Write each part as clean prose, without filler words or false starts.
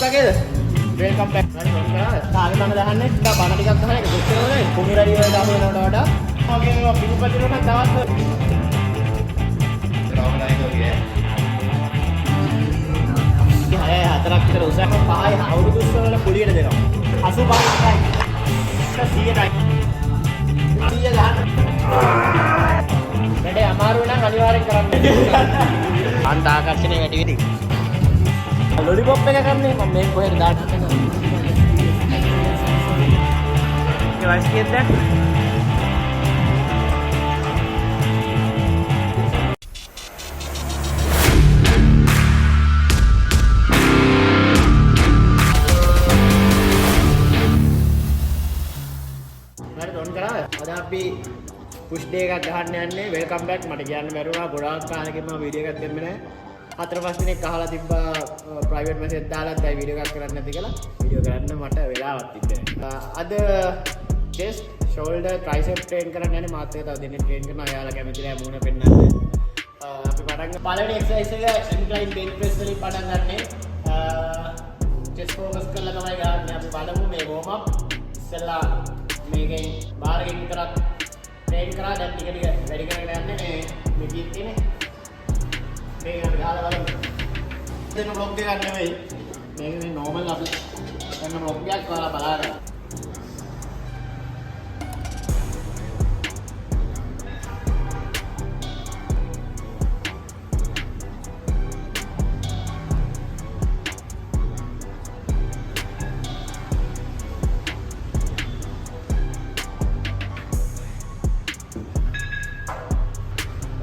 වගේද? Welcome back. හරි මොකද කරන්නේ? තාගේ බණ දහන්නේ. ඉතින් බණ ටිකක් අහන එක දෙච්ච නෝනේ. කුමිරඩි වල දාහනකට වඩා ඔගේ ඒවා පිළිපදින නම් තවත් රාමනායකෝගේ. ඉතින් අය හතරක් විතර උසම පහයි අවුරුදු උස්සවල කුලියට දෙනවා. 85යි. 100යි. 100 ගන්න. වැඩේ අමාරු නම් අනිවාර්යෙන් කරන්න. අන්ත ආකර්ෂණය වැඩි වෙයි. ලොලිපොප් එක කරන්නේ මම මේක කොහෙද දාන්නේ? ඒ වයිස් කීයද? අද අපි පුෂ් ඩේ එකක් ගහන්න යන්නේ. Welcome back. මට කියන්න බැරුණා ගොඩාක් කාලෙකින් මම වීඩියෝ එකක් දෙන්නේ නැහැ. 4-5 දිනක් අහලා තිබ්බා ප්‍රයිවට් මෙසේජ් දාලා දැන් වීඩියෝ එකක් කරන්න නැති කියලා. වීඩියෝ කරන්න මට වෙලාවක් තිබ්බේ. අද chest shoulder tricep train කරන්න යන්නේ. මාත් එක තව දෙනෙක් train කරනවා. එයාලා කැමති නැහැ මූණ පෙන්නන්න. අපි පටන් පළවෙනි exercise එක incline bench press වලින් පටන් ගන්නෙ. chest focus කරලා තමයි ගන්න. අපි බලමු මේ warm up ඉස්සෙල්ලා මේකෙන් බාරකින් විතරක් ට්‍රේන් කරා. දැන් ටික ටික වැඩි කරගෙන යන්නේ මේ කීයක් තියෙන්නේ මේක ගහලා බලමු. දෙන බ්ලොග් එකක් නෙවෙයි මේක මේ නෝමල් අපි කරන බ්ලොග් එකක් ඔයාලා බලන්න.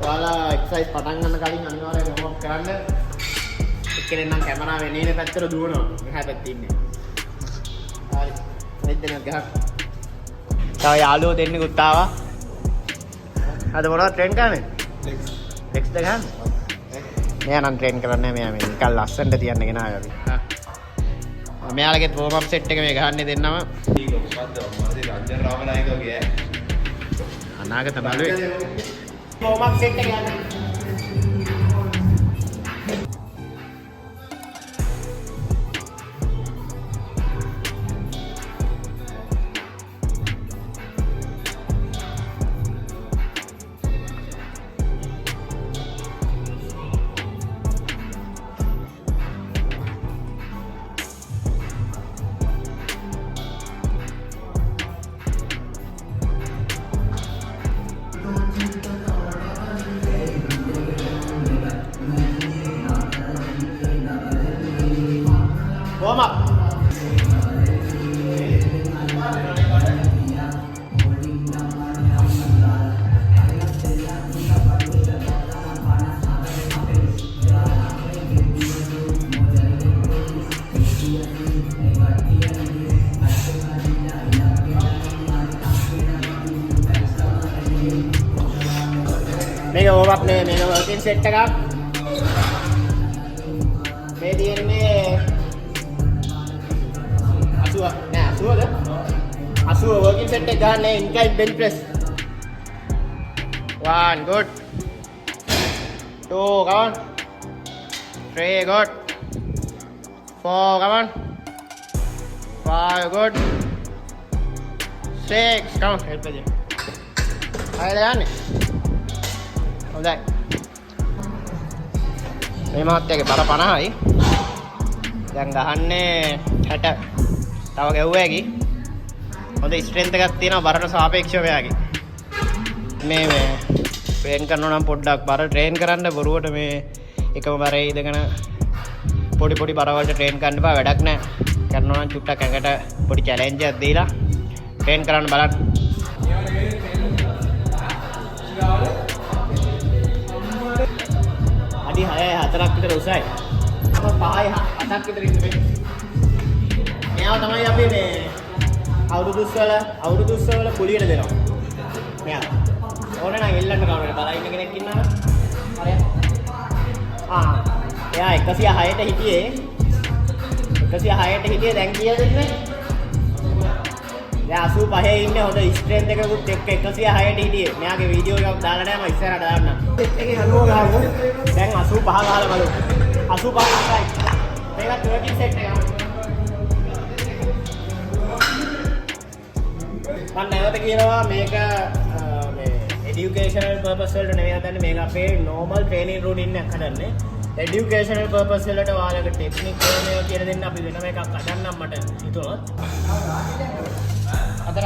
ඔයාලා එක්සර්සයිස් පටන් ගන්න කලින් අනිවාර්යයෙන් warm up කරන්න. එක්කෙනෙක් නම් කැමරාවේ එනේ පැත්තට දුවනවා. මෙහා පැත්තේ ඉන්නේ. හරි. මෙතන ගහක්. තව යාළුවෝ දෙන්නෙකුත් ආවා. අද මොනවද ට්‍රේන් කරන්නේ? නෙක්ස්ට් එක ගන්න. මෙයා නම් ට්‍රේන් කරන්නේ මෙයා මේ නිකන් ලස්සනට තියන්න ගෙන ආවා අපි. මෙයාලගේ warm up set එක මේ ගහන්නේ දෙන්නම. ඊක මොකද්ද? මම රංජන් රාමනායකෝගේ අනාගත බලුවේ. warm up set එක ගන්න. warm up. මේක warm up නේ මේක working set එකක්. මේ තියෙන්නේ 80 working set එක ගන්න incline bench press. 1 good. 2 come on. 3 good. 4 come on. 5 good. 6 come on. help me. ආයෙත් යන්නේ. හොඳයි. මේ මාත්‍යගේ බර 50යි. දැන් ගහන්නේ 60. තව ගැව්වා ඇකි. හොඳ ස්ට්‍රෙන්ත් එකක් තියෙනවා බරට සාපේක්ෂව මෙයාගේ. මේ ට්‍රේන් කරනවා නම් පොඩ්ඩක් බර ට්‍රේන් කරන්න බොරුවට මේ එකම බරේ ඉඳගෙන පොඩි බර වලට ට්‍රේන් කරන්න බෑ වැඩක් නැහැ. කරනවා නම් චුට්ටක් ඇඟට පොඩි චැලෙන්ජ් එකක් දීලා ට්‍රේන් කරන්න බලන්න. අඩි 6-4ක් විතර උසයි. 5-7ක් විතර ඉන්නේ. මෙයාව තමයි අපි මේ අවුරුදු උත්සවවල කුලියට දෙනවා. මෙයා. ඕනේ නම් එල්ලන්න ගානට බලයින්න කෙනෙක් ඉන්නවා. හරියට. එයා 106ට හිටියේ. 106ට හිටියේ දැන් කීයද ඉන්නේ? දැන් 85 ඉන්නේ හොඳ ස්ට්‍රෙන්ත් එකකුත් එක්ක 106ට හිටියේ. මෙයාගේ වීඩියෝ එකක් දාලා නැහැ මම ඉස්සරහට දාන්නම්. එකේ හලුව ගහමු. දැන් 85 ගහලා බලමු. 85 මේකත් working set එකක්. අනාගත කියනවා මේක මේ educational purpose වලට නෙවෙයි හදන්නේ මේක අපේ normal training routine එකක් හදන්නේ educational purpose වලට ඔයාලට ටෙක්නික් මේවා කියලා දෙන්න අපි වෙනම එකක් හදන්නම් මට හිතුණොත් අතර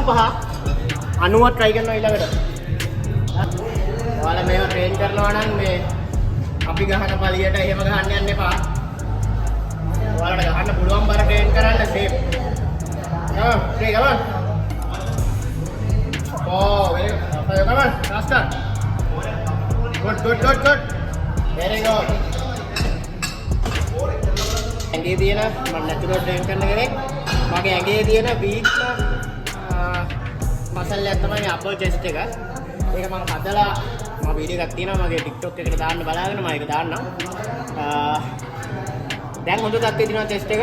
පහ 90 try කරනවා ඊළඟට. ඔයාලා මේවා ට්‍රේන් කරනවා නම් මේ අපි ගහන පළියට එහෙම ගහන්න යන්න එපා. ඔයාලට ගහන්න පුළුවන් බර ට්‍රේන් කරන්න safe. Okay, come on. Oh, very good. Okay, come on. Faster. Good. Very good. ඇඟේ තියෙන මම නැතුව ට්‍රේන් කරන කෙනෙක්. මගේ ඇඟේ තියෙන වීක් මසල් එක තමයි අපර් චෙස්ට් එක. ඒක මම හදලා මම වීඩියෝ එකක් තියෙනවා මගේ TikTok එකට දාන්න බලාගෙන මම ඒක දාන්නම්. දැන් හොඳ තත්ත්වයේ තියෙනවා චෙස්ට් එක.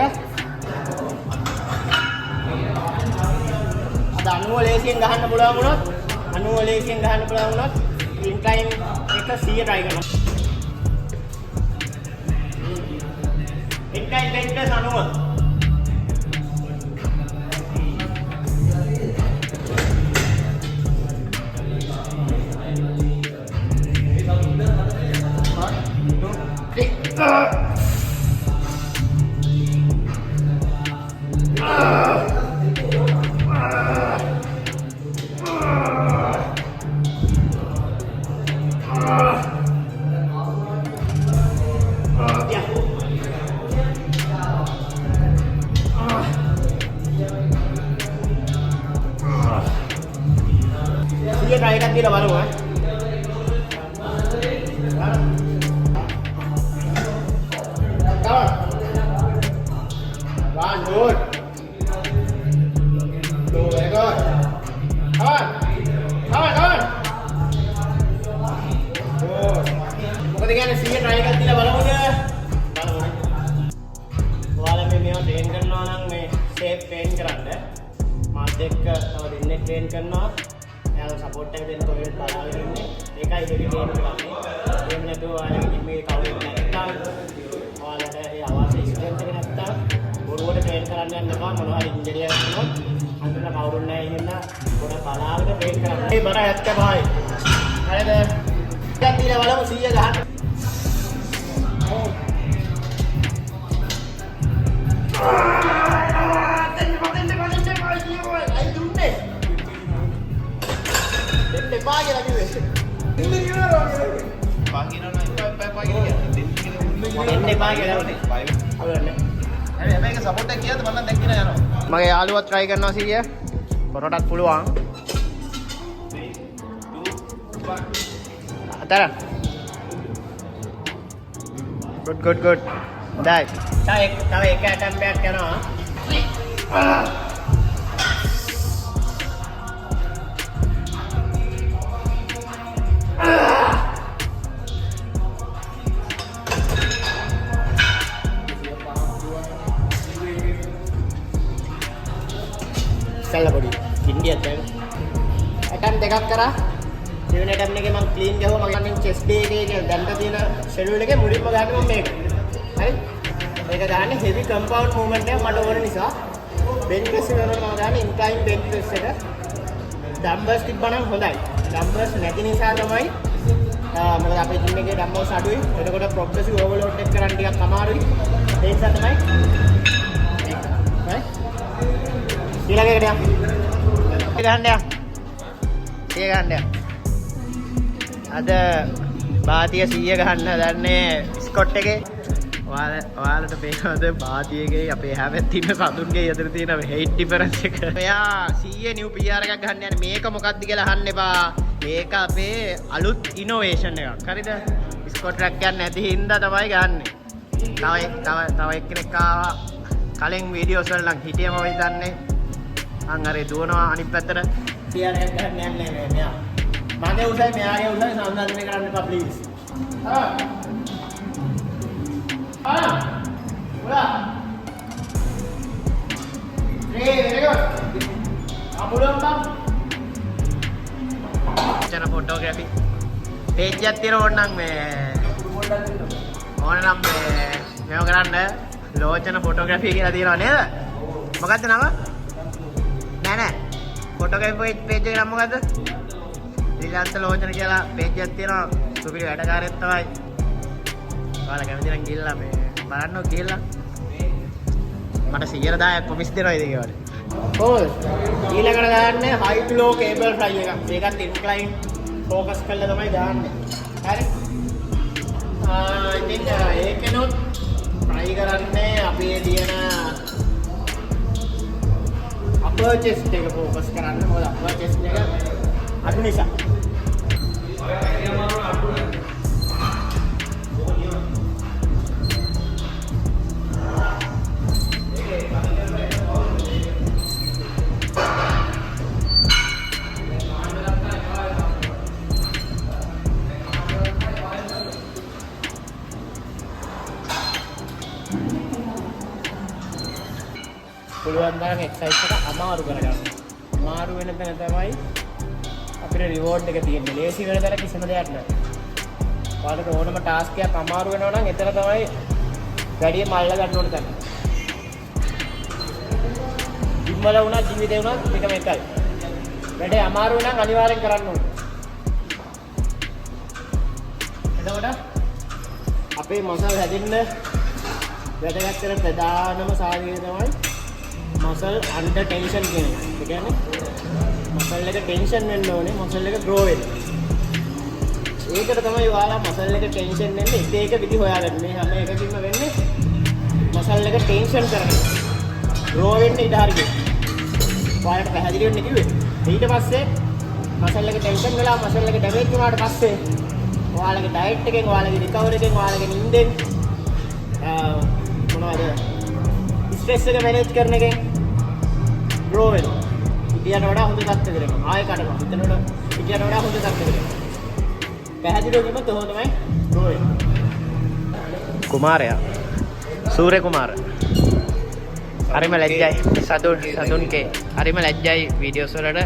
අද 90 ලේසියෙන් ගහන්න පුළුවන් වුණොත් 90 ලේසියෙන් ගහන්න පුළුවන් වුණොත් ඉන්ක්ලයින් එක 100 try කරනවා. ඉන්ක්ලයින් බෙන්ච් 90. Dia try එකක් දීලා බලමු ඈ. One good. Two very good. Come on. Good. මොකද කියන්නේ 100 try එකක් දීලා බලමුද? බලමු. ඔයාලා මේවා ට්‍රේන් කරනවා නම් මේ සේෆ් ට්‍රේන් කරන්න. මාත් එක්ක තව දෙන්නෙක් ට්‍රේන් කරනවා. එයාලා සපෝට් එක දෙන්න කොහෙවත් බලාගෙන ඉන්නේ. ඒකයි හෙවි ට්‍රේන් කරන්නේ. එහෙම නැතුව ඔයාලගේ ජිම් එකේ කවුරුත් නැත්නම් ඔයාලට ඒ අවශ්‍ය ස්ට්‍රෙන්ත් එක නැත්නම් බොරුවට ට්‍රේන් කරන්න යන්න එපා. මොනවා හරි ඉන්ජරි එකක් වුණොත් අන්තිම කවුරුත් නැහැ එහෙනම් පොඩ බලාගෙන ට්‍රේන් කරන්න. මේ බර 75යි. හරිද? ටිකක් දීලා බලමු 100 ගහන්න. මගේ යාළුවා try කරනවා 100 පොරටත් පුළුවන් අතර good හොඳයි තව එක attempt එකක් කරනවා Salabodi, India then. Attempt දෙකක් කරා. දෙවෙනි attempt එකේ මම clean ගහුවා මගේ අනින් chest day එකේ දැන්ට තියෙන schedule එකේ මුලින්ම ගහන්නේ මම මේක. හරි? මේක ගහන්නේ heavy compound movement එක මට ඕන නිසා bench press කරනකොට මම ගහන්නේ incline bench press එක. dumbbells තිබ්බනම් හොඳයි. dumbbells නැති නිසා තමයි මොකද අපේ gym එකේ dumbbells අඩුයි. එතකොට progressive overload එක කරන්න ටිකක් අමාරුයි. ඒ නිසා තමයි හරි? ඊළඟට යන්න. ගහන්න යන්න. ගහන්න යන්න. අද බාතිය 100 ගහන්න හදන්නේ ස්කොට් එකේ. ඔයාලට පේනවද බාතියගේ අපේ හැවෙත් ඉන්න සතුන්ගේ අතර තියෙන height difference එක. මෙයා 100 new PR එකක් ගහන්න යන්නේ. මේක මොකක්ද කියලා අහන්න එපා. මේක අපේ අලුත් innovation එකක්. හරිද? ස්කොට් රැක් ගන්න නැති හින්දා තමයි ගන්නෙ. තව එක්කෙනෙක් ආවා. කලින් වීඩියෝස් වල නම් හිටියම වෙයි දන්නේ. අංගරේ දුවනවා අනිත් පැත්තට PR එකක් ගන්න යන්නේ මෙයා. මගේ උසයි මෙයාගේ උසයි සම්බන්ධනය කරන්න එපා ප්ලීස්. photography page එකක් තියෙන ඕනනම් මේ ඕනනම් මේව කරන්න ලෝචන photography කියලා තියෙනවා නේද? මොකද්ද නම? නෑ photography page එක නම මොකද්ද? ශ්‍රීලංක ලෝචන කියලා page එකක් තියෙනවා. සුපිරි වැඩකාරයෙක් තමයි. ඔයාලා කැමති නම් ගිහලා මේ බලන්න කියලා. මට 100,000ක් කොමිස් දෙනවා ඉතින් ඒවට. කොහොමද? ඊළඟට දාන්නේ high to low cable fly එකක්. ඒකත් incline focus කරලා තමයි දාන්නේ. හරි? ඉතින් ඒකනොත් try කරන්නේ අපේ තියෙන upper chest එක focus කරන්න. මොකද upper chest එක අඩු නිසා. පුළුවන් තරම් එක්සර්සයිස් එක අමාරු කරගන්න. අමාරු වෙන තැන තමයි අපිට රිවෝඩ් එක තියෙන්නේ. ලේසි වෙන තැන කිසිම දෙයක් නැහැ. ඔයාලට ඕනම ටාස්ක් එකක් අමාරු වෙනවා නම් එතන තමයි වැඩි මල්ල ගන්න ඕන තැන. ජිම්වල වුණා ජීවිතේ වුණා දෙකම එකයි. වැඩේ අමාරු නම් අනිවාර්යෙන් කරන්න ඕනේ. එතකොට අපේ මසල් හැදෙන්න වැදගත් වෙන ප්‍රධානම සාධකය තමයි muscle under tension කියන එක. ඒ කියන්නේ muscle එක tension වෙන්න ඕනේ, muscle එක grow වෙන්න. ඒකට තමයි ඔයාලා muscle එක tension වෙන්නේ එක විදි හොයාගන්න. මේ හැම එකකින්ම වෙන්නේ muscle එක tension කරගෙන grow වෙන්න ඉඩ හරියි. ඔයාලට පැහැදිලි වෙන්න කිව්වේ. ඊට පස්සේ muscle එක tension වෙලා muscle එක damage වුණාට පස්සේ ඔයාලගේ diet එකෙන්, ඔයාලගේ recovery එකෙන්, ඔයාලගේ නිින්දෙන් මොනවද ස්ට්‍රෙස් එක මැනේජ් කරන එකෙන් grow වෙනවා. ඉතියට වඩා හොඳ තත්ත්වයකට එනවා. ආයෙ කඩනවා. ඉතිනොට ඉතියට වඩා හොඳ තත්ත්වයකට එනවා. පැහැදිලිව කිව්වොත් ඔහොම තමයි grow වෙන්නේ. කුමාරයා සූර්ය කුමාර හරිම ලැජ්ජයි සතුන්ගේ හරිම ලැජ්ජයි වීඩියෝස් වලට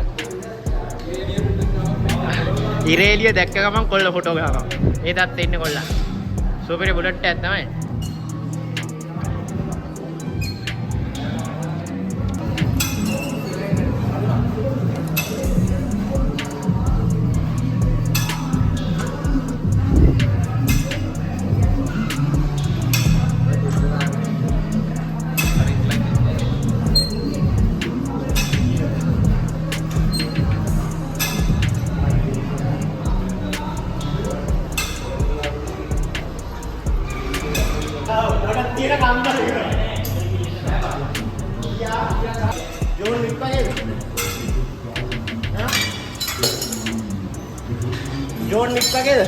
ඉරේලිය දැක්ක ගමන් කොල්ල ෆොටෝ ගහනවා. ඒ තත්ත්වෙ ඉන්නේ කොල්ලා. සුපිරි බුලට් එකක් තමයි. John Wick වගේද?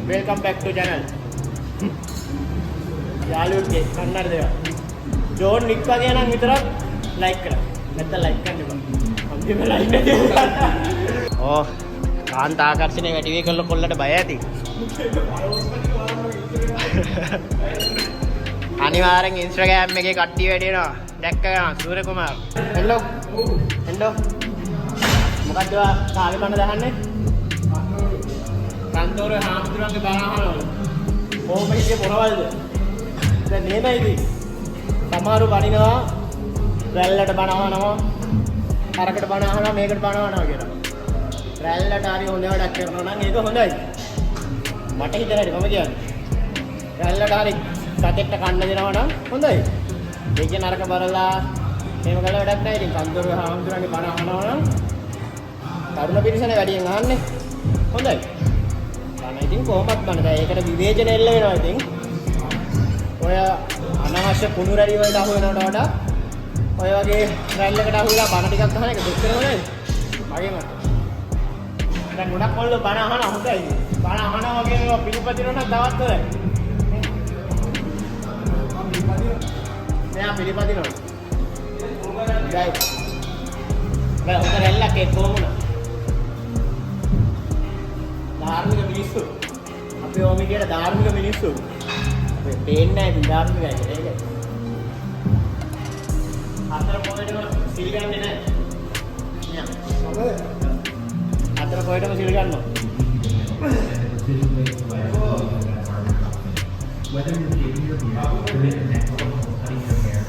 Welcome back to channel. යාළුවෝ කන්නර දේවා. John Wick වගේ නම් විතරක් like කරන්න. නැත්නම් like කරන්න එපා. අන්තිම like නැති. ඕ කාන්ත ආකර්ෂණය වැඩි වෙයි කළ කොල්ලට බය ඇති. අනිවාර්යෙන් Instagram එකේ කට්ටිය වැඩි වෙනවා. දැක්ක ගමන් සූර්ය කුමාර. හෙල්ලෝ. මොකද්ද කාගේ බණ දහන්නේ? කන්තෝර හාමුදුරන්ගේ බණ අහනවා. කොහොම හිතේ පොරවල්ද? දැන් නේමයිද? සමහරු බණිනවා රැල්ලට බණ අහනවා. අරකට බණ අහනවා මේකට බණ අහනවා කියලා. රැල්ලට හරි හොඳ වැඩක් කරනවා නම් ඒක හොඳයි. මට හිතෙන්නේ මම කියන්නේ. රැල්ලට හරි සතෙක්ට කන්න දෙනවා නම් හොඳයි. ඒක නරක බලලා මේව කළ වැඩක් නැහැ. ඉතින් කන්තෝර හාමුදුරන්ගේ බණ අහනවා නම් තරුණ පිරිසනේ වැඩියෙන් අහන්නේ. හොඳයි. ඉතින් කොහොමත් බන දැන් ඒකට විවේචන එල්ල වෙනවා ඉතින් ඔය අනවශ්‍ය කුණු රැලි වලට අහු වෙනවට වඩා ඔය වගේ රැල්ලකට අහුලා බන ටිකක් අහන එක දුක් වෙනව නේද මගේ මත දැන් ගොඩක් කොල්ල බන අහන හොඳයි බන අහනවා වගේ ඒවා පිළිපදිනවා නම් තවත් හොඳයි මෙයා පිළිපදිනවා දැන් හොඳ රැල්ලක් ඒ කොහොමද ධාර්මික මිනිස්සු අපේ ඕමි කියන ධාර්මික මිනිස්සු පේන්නේ නැහැ විලාපෙ වැටේ ඒක. අතර පොයටම සිල් ගන්නේ නැහැ. නෑ. අතර පොයටම සිල් ගන්නවා. Whether you're giving your beer, doing the next level, cutting your hair,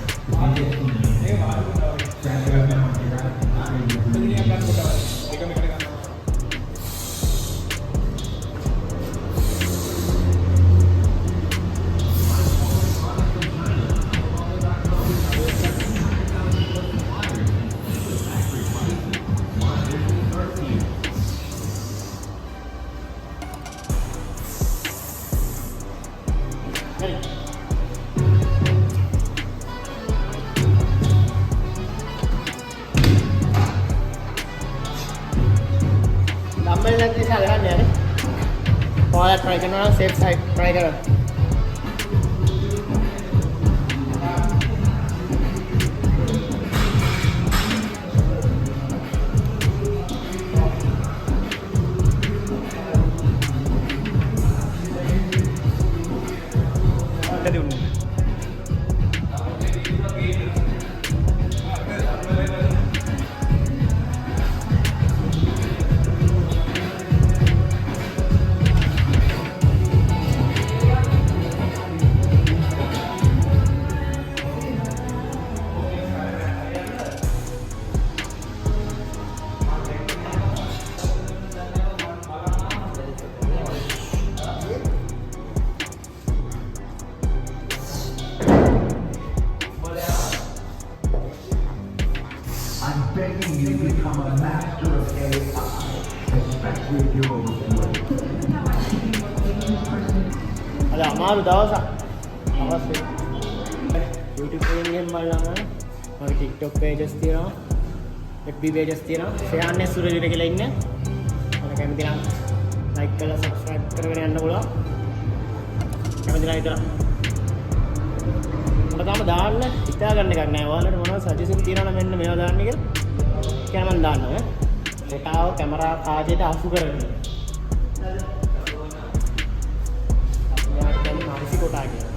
Dumbbell නැති නිසා ගන්න යන්නේ. ඔයාලා try කරනවා නම් safe side try කරන්න. I'm begging you to become a master of AI, especially if you're අද අමාරු දවසක්. අවශ්‍ය. YouTube එකෙන් ගේම් බලනවා. මගේ TikTok pages තියෙනවා. FB pages තියෙනවා. ෂෙයාන්නේ සුරජිත කියලා ඉන්නේ. මම කැමති නම් like කරලා subscribe කරගෙන යන්න පුළුවන්. කැමති නම් විතර. මට තාම දාන්න හිතා ගන්න එකක් නෑ. ඔයාලට මොනවද සජෙෂන් තියෙනවා නම් මෙන්න මේවා දාන්න කියලා. කියන මම දාන්නවා ඈ. ෆොටෝ කැමරා කාජයට අසු කරගෙන. මානසික කොටා කියලා.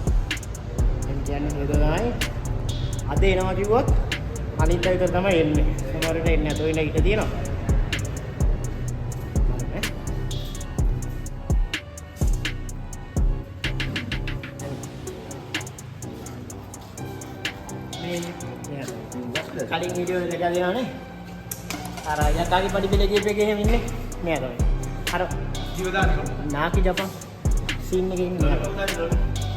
එම් කියන්නේ නේද තමයි. අද එනවා කිව්වොත් අනිත් විතර තමයි එන්නේ. සමහරවිට එන්නේ නැතෝ ඉන්න ඊට තියෙනවා. කලින් වීඩියෝ එක ගලියානේ අර යකාගේ පඩි බෙල ගේප් එකේ එහෙම ඉන්නේ නෑ තමයි අර ජීවදානික නාකි ජපන් සීන් එකේ ඉන්නේ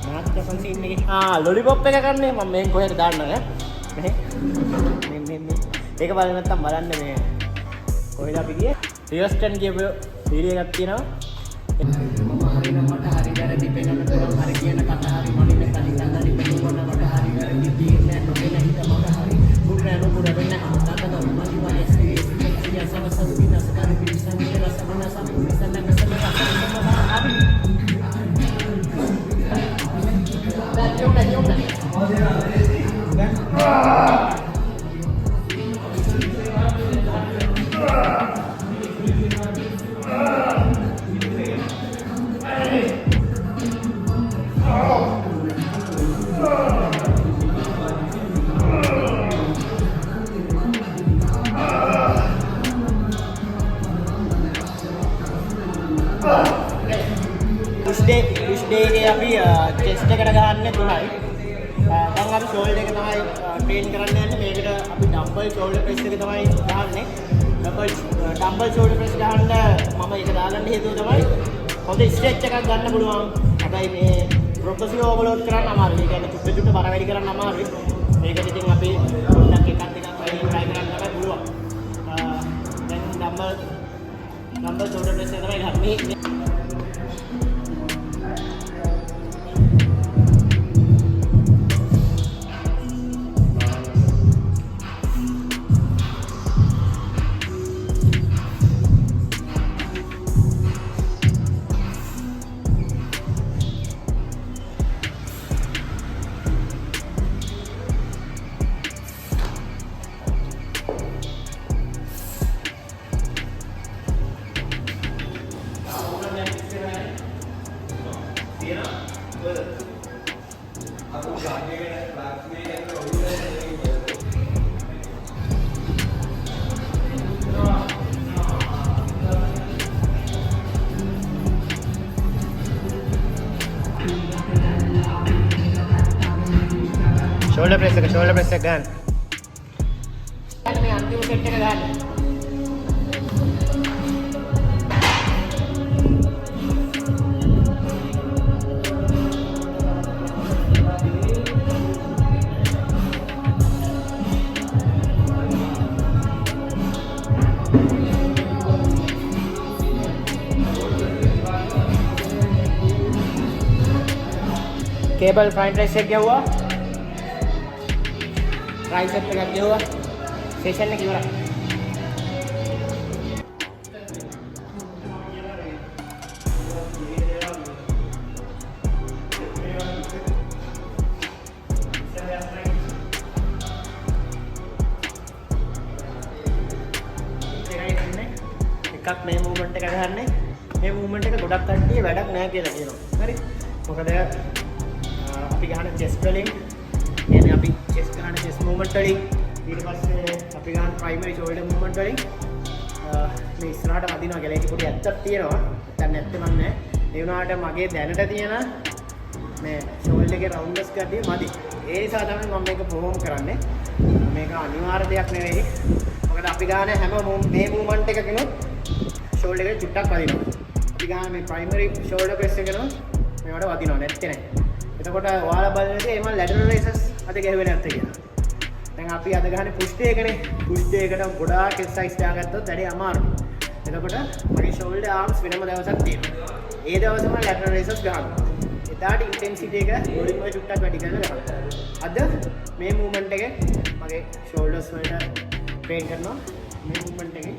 නාකි ජපන් සීන් එකේ ලොලිපොප් එක ගන්නනේ මම මේක කොහෙද දාන්න ඈ මේ ඒක බලන්න නැත්තම් බලන්න මේ කොහෙද අපි ගියේ රියස්ටන් කියපු වීඩියෝ එකක් තියෙනවා මට හරි වැරදි පෙන්නන්න පුළුවන් හරි කියන කතා හරි මොනින් කලින් හරි පෙන්නන්න මට හරි වැරදි තියෙන්නේ නොපෙන හිත මට හරි බුරෑනු බුරවෙන්න අහතන මදි වයසේ සිය සමසම් විනාශ කර පිළිසන් කියලා සමන සම්පූර්ණ සම්මත හරි push day එකේ අපි chest එකට ගහන්නේ 3යි. දැන් අපි shoulder එක තමයි train කරන්න යන්නේ. මේකට අපි dumbbell shoulder press එක තමයි ගහන්නේ. dumbbell shoulder press ගහන්න මම ඒක දාගන්න හේතුව තමයි හොඳ stretch එකක් ගන්න පුළුවන්. හැබැයි මේ progressive overload කරන්න අමාරුයි. ඒ කියන්නේ චුට්ට චුට්ට බර වැඩි කරන්න අමාරුයි. මේකට ඉතින් අපි පොඩ්ඩක් එකක් දෙකක් වැඩි try කරන්න තමයි පුළුවන්. දැන් dumbbell shoulder press එක තමයි ගහන්නේ. shoulder press එක ගන්න. මේ අන්තිම සෙට් එක ගන්න. केबल फ्रंट रेस से क्या हुआ ट्राइसेप पे क्या हुआ सेशन ने किया එකක් මේ මූවමන්ට් එක ගන්න මේ මූවමන්ට් එක ගොඩක් කට්ටිය වැඩක් නැහැ කියලා කියනවා හරි මොකද අපි ගන්න chest වලින් එන්නේ අපි chest ගන්න chest movement වලින් ඊට පස්සේ අපි ගන්න primary shoulder movement වලින් මේ ඉස්සරහට වදිනවා කියලා ඒක පොඩි ඇත්තක් තියෙනවා දැන් නැත්තේ මම නෑ ඒ වුණාට මගේ දැනට තියෙන මේ shoulder එකේ roundness ගතිය මදි ඒ නිසා තමයි මම මේක perform කරන්නේ මේක අනිවාර්ය දෙයක් නෙවෙයි මොකද අපි ගන්න හැම මේ movement එකකිනුත් shoulder එක චුට්ටක් වදිනවා අපි ගන්න මේ primary shoulder press එකනොත් මේවට වදිනවා නැත්තේ නෑ එතකොට ඔයාලා බලන්නේ එම lateral raises අද ගැහුවේ නැත්තේ කියලා. දැන් අපි අද ගහන්නේ push day එකනේ. push day එකට ගොඩාක් exercise දාගත්තොත් වැඩි අමාරුයි. එතකොට මගේ shoulder arms වෙනම දවසක් තියෙනවා. ඒ දවසම lateral raises ගහනවා. එදාට intensity එක ගොඩින්ම චුට්ටක් වැඩි කරලා ගහනවා. අද මේ movement එකේ මගේ shoulders වලට train කරනවා. මේ movement එකේ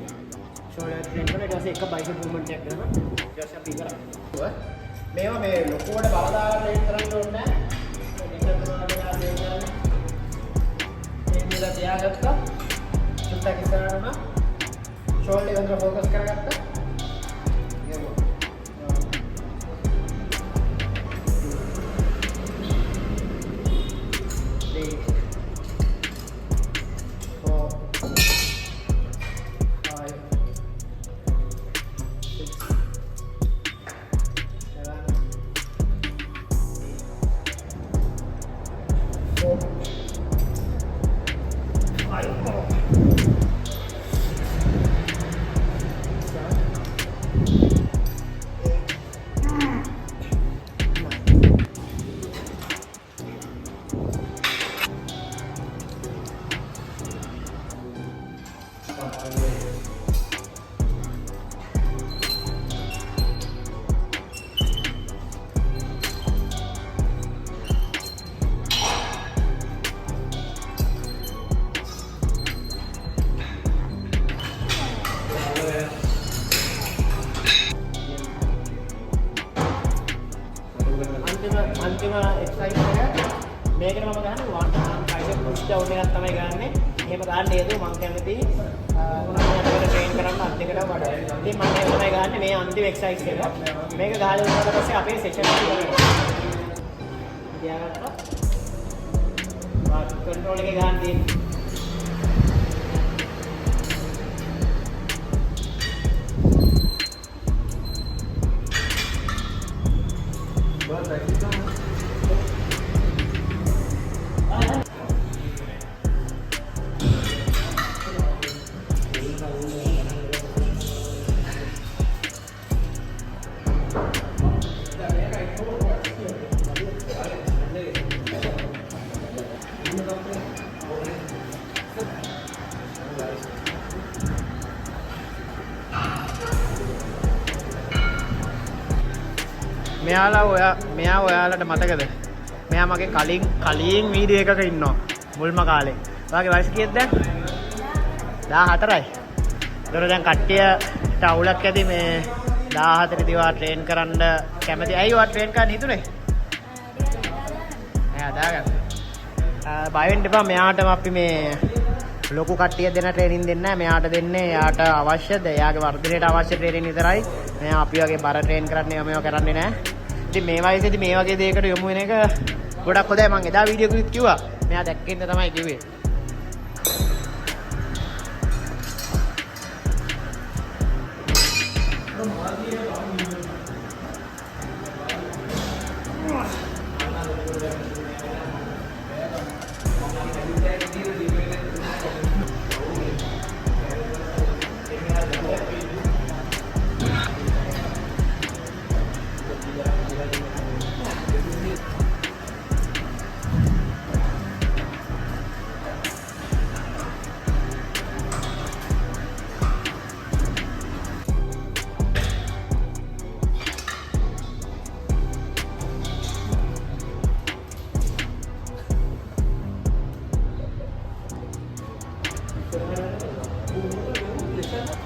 shoulder train කරලා ඊට පස්සේ එක bicep movement එකක් කරනවා. ඊට පස්සේ අපි කරා. මේවා මේ ලොකුවට බල දාලා ට්‍රේන් කරන්න ඕනේ නැහැ. මේ දෙකම දාලා ට්‍රේන් කරන්නේ. මේ විදිහට තියාගත්තා. චුට්ටක් ඉස්සරහම ෂෝල්ඩර් එක උඩ ફોකස් කරගත්තා. अंतिम एक्सरसाइज මේකට මම ගහන්නේ one arm tricep push down එකක් තමයි ගන්නෙ. එහෙම ගන්න හේතුව මම කැමති මොනවද ට්‍රේන් කරන්න අත් දෙකට වඩා. ඉතින් මම ඒක තමයි ගන්නෙ මේ අන්තිම එක්සර්සයිස් එක. මේක ගහලා ඉවරනට පස්සේ අපේ සෙෂන් එක ඉවරයි. තියාගත්තා. කන්ට්‍රෝල් එකේ ගන්න තියෙන්නේ. මෙයා ඔයාලට මතකද? මෙයා මගේ කලින් වීඩියෝ එකක ඉන්නවා. මුල්ම කාලේ. ඔයාගේ වයස කීයද දැන්? 14යි. ඒතර දැන් කට්ටියට අවුලක් ඇති මේ 14 දිවා ට්‍රේන් කරන්න කැමති. ඇයි ඔයා ට්‍රේන් කරන්න හිතුනේ? නෑ අදාගන්න. බය වෙන්න එපා. මෙයාටම අපි මේ ලොකු කට්ටිය දෙන ට්‍රේනින් දෙන්නේ නැහැ. මෙයාට දෙන්නේ එයාට අවශ්‍යද? එයාගේ වර්ධනයට අවශ්‍ය ට්‍රේනින් විතරයි. මෙයා අපි වගේ බර ට්‍රේන් කරන්නේ මේවා කරන්නේ නැහැ. ඉතින් මේ වයසේදී මේ වගේ දෙයකට යොමු වෙන එක ගොඩක් හොඳයි මම එදා වීඩියෝ එකකුත් කිව්වා. මෙයා දැක්කෙන්න තමයි කිව්වේ.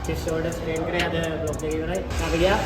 Chest shoulder strain කරේ අද vlog එක ඉවරයි. අපි ගියා.